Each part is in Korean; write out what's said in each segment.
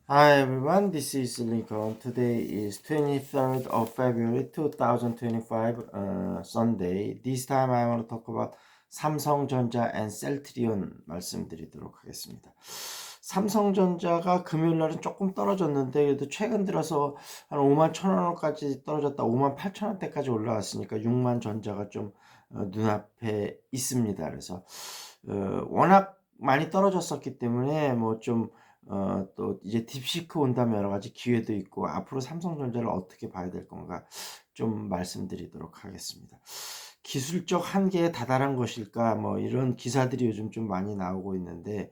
Hi everyone, this is Lincoln. Today is 23rd of February 2025, Sunday. This time I want to talk about 삼성전자 and 셀트리온 말씀드리도록 하겠습니다. 삼성전자가 금요일 날은 조금 떨어졌는데 그래도 최근 들어서 한 5만 1,000원까지 떨어졌다 5만 8천원대까지 올라왔으니까 6만 전자가 좀 눈앞에 있습니다. 그래서 워낙 많이 떨어졌었기 때문에 또 이제 딥시크 온다면 여러 가지 기회도 있고 앞으로 삼성전자를 어떻게 봐야 될 건가 좀 말씀드리도록 하겠습니다. 기술적 한계에 다다른 것일까 뭐 이런 기사들이 요즘 좀 많이 나오고 있는데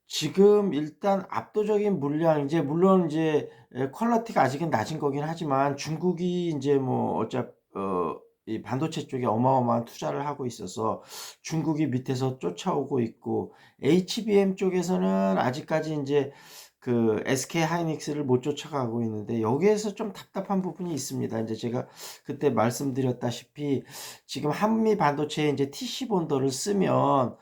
지금 일단 압도적인 물량 이제 물론 이제 퀄리티가 아직은 낮은 거긴 하지만 중국이 이제 뭐 이 반도체 쪽에 어마어마한 투자를 하고 있어서 중국이 밑에서 쫓아오고 있고 HBM 쪽에서는 아직까지 이제 그 SK 하이닉스를 못 쫓아가고 있는데 여기에서 좀 답답한 부분이 있습니다. 이제 제가 그때 말씀드렸다시피 지금 한미 반도체에 이제 TC 본더를 쓰면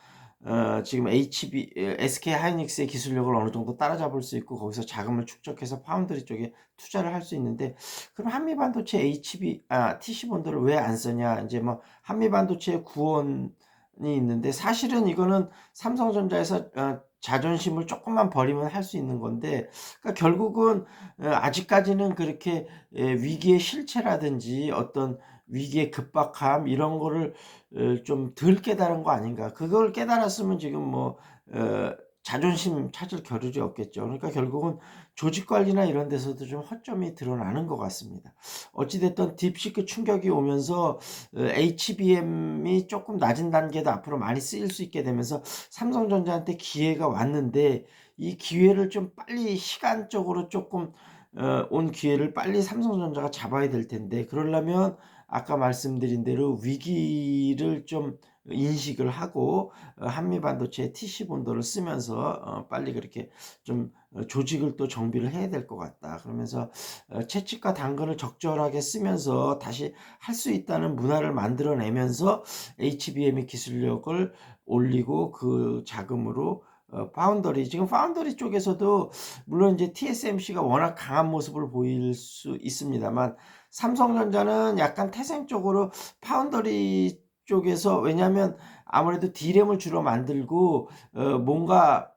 지금 SK 하이닉스의 기술력을 어느 정도 따라잡을 수 있고 거기서 자금을 축적해서 파운드리 쪽에 투자를 할 수 있는데 그럼 한미 반도체 TC 본드를 왜 안 쓰냐? 이제 뭐 한미 반도체 구원이 있는데 사실은 이거는 삼성전자에서 자존심을 조금만 버리면 할 수 있는 건데 그러니까 결국은 아직까지는 그렇게 위기의 실체라든지 어떤 위기의 급박함 이런 거를 좀 덜 깨달은 거 아닌가. 그걸 깨달았으면 지금 자존심 찾을 겨를이 없겠죠. 그러니까 결국은 조직 관리나 이런 데서도 좀 허점이 드러나는 것 같습니다. 어찌됐든 딥시크 충격이 오면서 HBM이 조금 낮은 단계도 앞으로 많이 쓰일 수 있게 되면서 삼성전자한테 기회가 왔는데 이 기회를 좀 빨리 시간적으로 조금 온 기회를 빨리 삼성전자가 잡아야 될 텐데 그러려면 아까 말씀드린 대로 위기를 좀 인식을 하고 한미 반도체 TC 본도를 쓰면서 빨리 그렇게 좀 조직을 또 정비를 해야 될 것 같다. 그러면서 채찍과 당근을 적절하게 쓰면서 다시 할 수 있다는 문화를 만들어내면서 HBM의 기술력을 올리고 그 자금으로 파운더리 지금 파운더리 쪽에서도 물론 이제 TSMC가 워낙 강한 모습을 보일 수 있습니다만 삼성전자는 약간 태생적으로 파운더리 쪽에서 왜냐하면 아무래도 D램을 주로 만들고 뭔가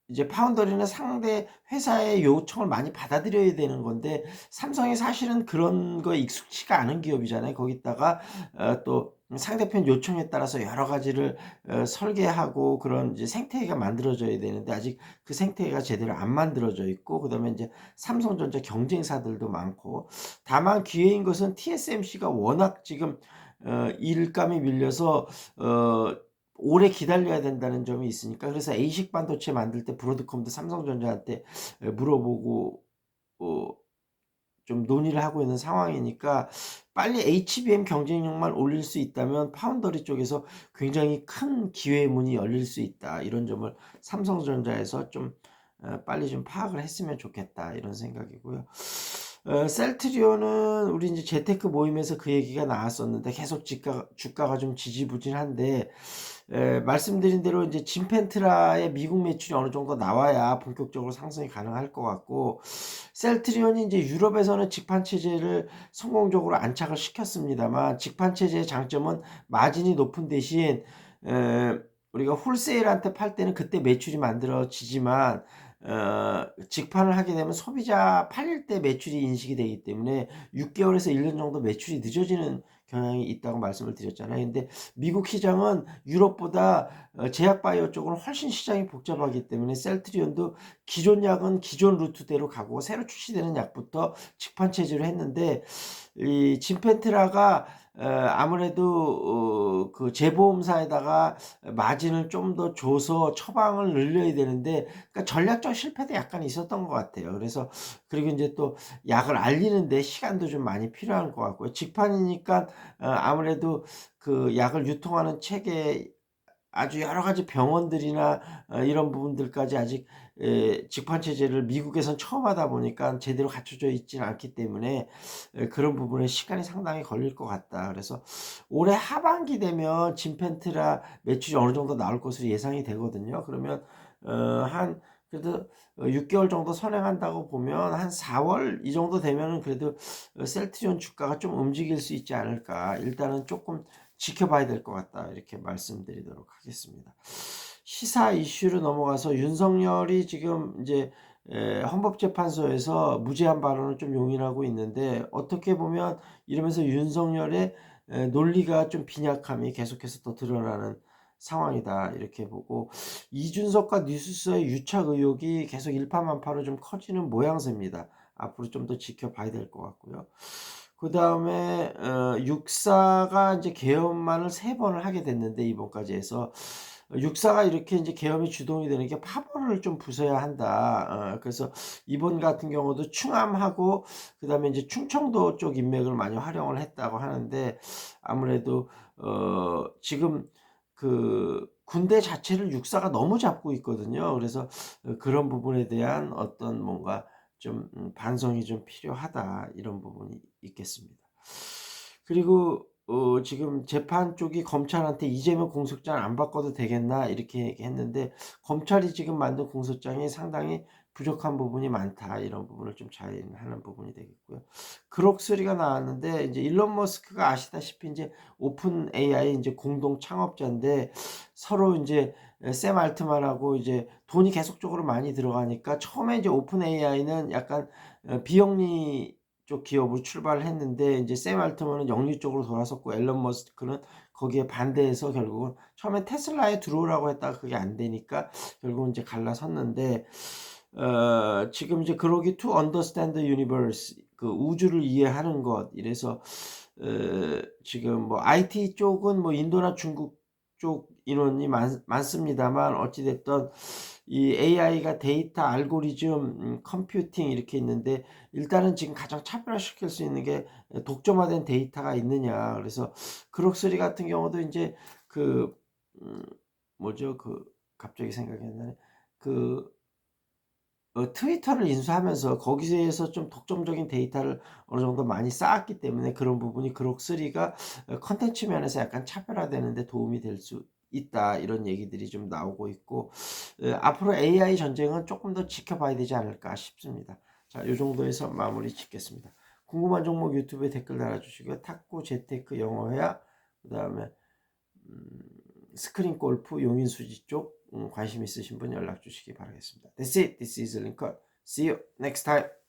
이제 파운더리는 상대 회사의 요청을 많이 받아들여야 되는 건데 삼성이 사실은 그런 거에 익숙치가 않은 기업이잖아요. 거기다가 또 상대편 요청에 따라서 여러 가지를 설계하고 그런 이제 생태계가 만들어져야 되는데 아직 그 생태계가 제대로 안 만들어져 있고 그다음에 이제 삼성전자 경쟁사들도 많고 다만 기회인 것은 TSMC가 워낙 지금 일감이 밀려서 어 오래 기다려야 된다는 점이 있으니까 그래서 A식 반도체 만들 때 브로드컴도 삼성전자한테 물어보고 어 좀 논의를 하고 있는 상황이니까 빨리 HBM 경쟁력만 올릴 수 있다면 파운더리 쪽에서 굉장히 큰 기회의 문이 열릴 수 있다. 이런 점을 삼성전자에서 좀 빨리 좀 파악을 했으면 좋겠다. 이런 생각이고요. 셀트리온은 우리 이제 재테크 모임에서 그 얘기가 나왔었는데 계속 주가가 좀 지지부진한데 말씀드린 대로 이제 진펜트라의 미국 매출이 어느 정도 나와야 본격적으로 상승이 가능할 것 같고 셀트리온이 이제 유럽에서는 직판 체제를 성공적으로 안착을 시켰습니다만 직판 체제의 장점은 마진이 높은 대신 에, 우리가 홀세일한테 팔 때는 그때 매출이 만들어지지만 직판을 하게 되면 소비자 팔릴 때 매출이 인식이 되기 때문에 6개월에서 1년 정도 매출이 늦어지는 경향이 있다고 말씀을 드렸잖아요. 근데 미국 시장은 유럽보다 제약 바이오 쪽은 훨씬 시장이 복잡하기 때문에 셀트리온도 기존 약은 기존 루트대로 가고 새로 출시되는 약부터 직판 체제로 했는데 이 진펜트라가 아무래도 그 재보험사에다가 마진을 좀 더 줘서 처방을 늘려야 되는데 그러니까 전략적 실패도 약간 있었던 것 같아요. 그래서 그리고 이제 또 약을 알리는데 시간도 좀 많이 필요한 것 같고요. 직판이니까 아무래도 그 약을 유통하는 체계 아주 여러 가지 병원들이나 이런 부분들까지 아직 직판 체제를 미국에선 처음 하다 보니까 제대로 갖춰져 있지는 않기 때문에 그런 부분에 시간이 상당히 걸릴 것 같다. 그래서 올해 하반기 되면 진펜트라 매출이 어느 정도 나올 것으로 예상이 되거든요. 그러면 한 그래도 6개월 정도 선행한다고 보면 한 4월 이 정도 되면은 그래도 셀트리온 주가가 좀 움직일 수 있지 않을까. 일단은 조금 지켜봐야 될 것 같다. 이렇게 말씀드리도록 하겠습니다. 시사 이슈로 넘어가서 윤석열이 지금 이제 헌법재판소에서 무죄한 발언을 좀 용인하고 있는데, 어떻게 보면 이러면서 윤석열의 논리가 좀 빈약함이 계속해서 또 드러나는 상황이다 이렇게 보고, 이준석과 뉴스의 유착 의혹이 계속 일파만파로 좀 커지는 모양새입니다. 앞으로 좀 더 지켜봐야 될 것 같고요. 그 다음에 육사가 이제 계엄만을 3번을 하게 됐는데, 이번까지 해서 육사가 이렇게 이제 계엄이 주동이 되는 게 파벌을 좀 부숴야 한다. 그래서 이번 같은 경우도 충암하고 그다음에 이제 충청도 쪽 인맥을 많이 활용을 했다고 하는데, 아무래도 지금 그 군대 자체를 육사가 너무 잡고 있거든요. 그래서 그런 부분에 대한 어떤 뭔가 좀 반성이 좀 필요하다, 이런 부분이 있겠습니다. 그리고 지금 재판 쪽이 검찰한테 이재명 공소장 안 바꿔도 되겠나 이렇게 얘기했는데, 검찰이 지금 만든 공소장이 상당히 부족한 부분이 많다, 이런 부분을 좀 자인하는 부분이 되겠고요. 그록3가 나왔는데, 이제 일론 머스크가 아시다시피 이제 오픈 AI 이제 공동 창업자인데, 서로 이제 샘 알트만하고 이제 돈이 계속적으로 많이 들어가니까, 처음에 이제 오픈 AI는 약간 비영리 쪽 기업으로 출발을 했는데, 이제 샘 알트만은 영리 쪽으로 돌아섰고, 앨런 머스크는 거기에 반대해서 결국은 처음에 테슬라에 들어오라고 했다가 그게 안 되니까 결국은 이제 갈라섰는데, 지금 이제 그러기 to understand the universe, 그 우주를 이해하는 것, 이래서 지금 뭐 IT 쪽은 뭐 인도나 중국 쪽 인원이 많습니다만, 어찌됐든 이 AI가 데이터, 알고리즘, 컴퓨팅 이렇게 있는데, 일단은 지금 가장 차별화시킬 수 있는 게 독점화된 데이터가 있느냐. 그래서 그록3 같은 경우도 이제 그 음, 뭐죠? 그 갑자기 생각이 안 나네. 그 트위터를 인수하면서 거기에서 좀 독점적인 데이터를 어느 정도 많이 쌓았기 때문에, 그런 부분이 그록3가 컨텐츠 면에서 약간 차별화되는 데 도움이 될 수 있다, 이런 얘기들이 좀 나오고 있고, 앞으로 AI 전쟁은 조금 더 지켜봐야 되지 않을까 싶습니다. 자, 요 정도에서 마무리 짓겠습니다. 궁금한 종목 유튜브에 댓글 달아주시고요. 탁구, 재테크, 영어회화, 그 다음에 스크린 골프, 용인수지 쪽 관심 있으신 분 연락 주시기 바라겠습니다. That's it. This is Lincoln. See you next time.